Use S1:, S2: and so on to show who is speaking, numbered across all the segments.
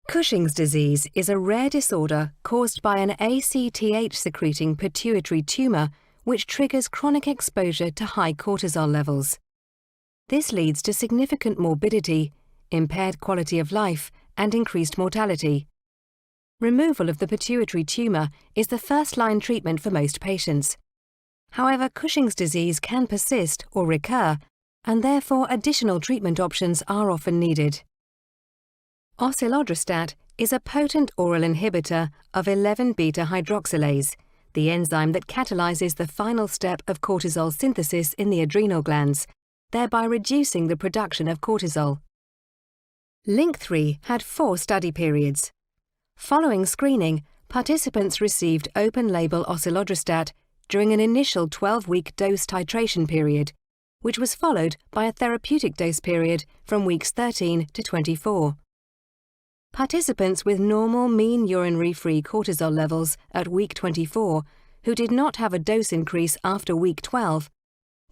S1: Cushing's disease is a rare disorder caused by an ACTH-secreting pituitary tumour which triggers chronic exposure to high cortisol levels. This leads to significant morbidity, impaired quality of life, and increased mortality. Removal of the pituitary tumour is the first-line treatment for most patients. However, Cushing's disease can persist or recur, and therefore additional treatment options are often needed. Osilodrostat is a potent oral inhibitor of 11-beta-hydroxylase, the enzyme that catalyzes the final step of cortisol synthesis in the adrenal glands, thereby reducing the production of cortisol. LINC had 4 study periods. Following screening, participants received open-label osilodrostat during an initial 12-week dose titration period, which was followed by a therapeutic dose period from weeks 13 to 24. Participants with normal mean urinary-free cortisol levels at week 24, who did not have a dose increase after week 12,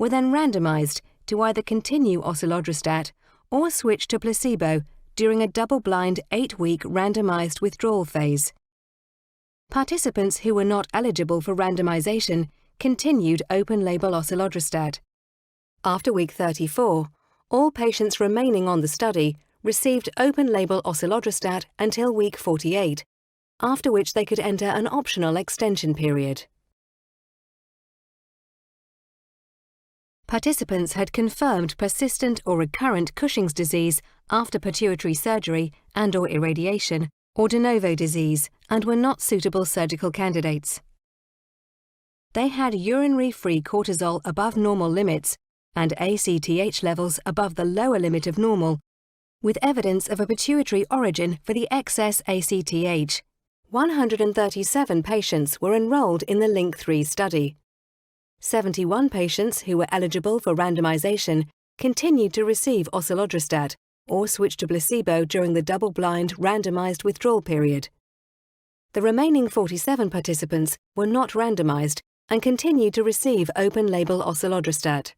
S1: were then randomized to either continue osilodrostat or switch to placebo during a double-blind 8-week randomized withdrawal phase. Participants who were not eligible for randomization continued open-label osilodrostat. After week 34, all patients remaining on the study received open-label osilodrostat until week 48, after which they could enter an optional extension period. Participants had confirmed persistent or recurrent Cushing's disease after pituitary surgery and/or irradiation, or de novo disease, and were not suitable surgical candidates. They had urinary-free cortisol above normal limits and ACTH levels above the lower limit of normal, with evidence of a pituitary origin for the excess ACTH. 137 patients were enrolled in the LINC study. 71 patients who were eligible for randomization continued to receive osilodrostat or switched to placebo during the double-blind randomized withdrawal period. The remaining 47 participants were not randomized and continued to receive open-label osilodrostat.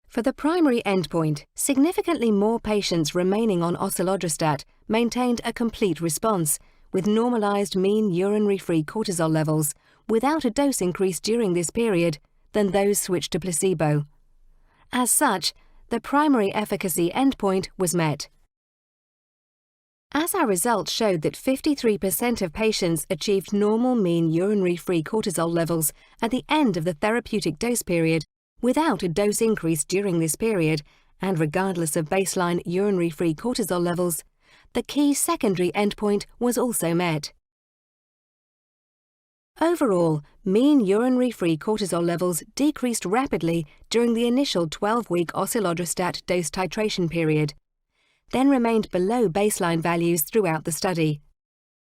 S1: For the primary endpoint, significantly more patients remaining on osilodrostat maintained a complete response, with normalized mean urinary-free cortisol levels without a dose increase during this period than those switched to placebo. As such, the primary efficacy endpoint was met. As our results showed that 53% of patients achieved normal mean urinary-free cortisol levels at the end of the therapeutic dose period without a dose increase during this period, and regardless of baseline urinary-free cortisol levels, the key secondary endpoint was also met. Overall, mean urinary-free cortisol levels decreased rapidly during the initial 12-week osilodrostat dose titration period, then remained below baseline values throughout the study.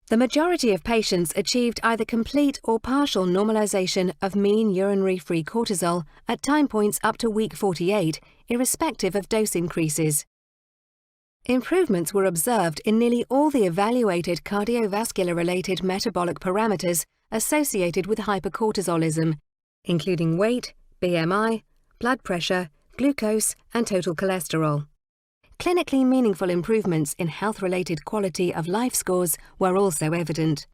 S1: The majority of patients achieved either complete or partial normalization of mean urinary-free cortisol at time points up to week 48, irrespective of dose increases. Improvements were observed in nearly all the evaluated cardiovascular-related metabolic parameters associated with hypercortisolism, including weight, BMI, blood pressure, glucose, and total cholesterol. Clinically meaningful improvements in health-related quality of life scores were also evident.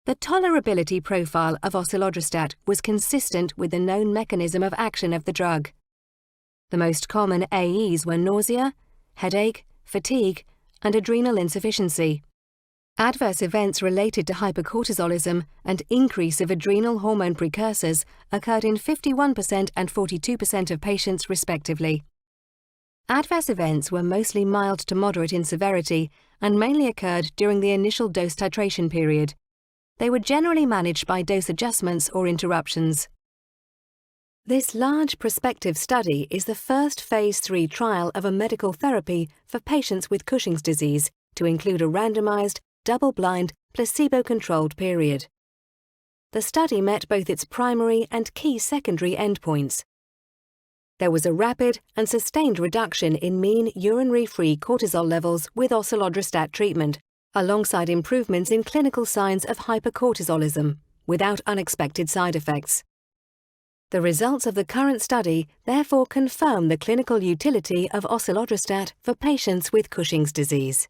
S1: The tolerability profile of osilodrostat was consistent with the known mechanism of action of the drug. The most common AEs were nausea, headache, fatigue, and adrenal insufficiency. Adverse events related to hypercortisolism and increase of adrenal hormone precursors occurred in 51% and 42% of patients respectively. Adverse events were mostly mild to moderate in severity and mainly occurred during the initial dose titration period. They were generally managed by dose adjustments or interruptions. This large prospective study is the first Phase 3 trial of a medical therapy for patients with Cushing's disease to include a randomized, double-blind, placebo-controlled period. The study met both its primary and key secondary endpoints. There was a rapid and sustained reduction in mean urinary-free cortisol levels with osilodrostat treatment, alongside improvements in clinical signs of hypercortisolism, without unexpected side effects. The results of the current study therefore confirm the clinical utility of osilodrostat for patients with Cushing's disease.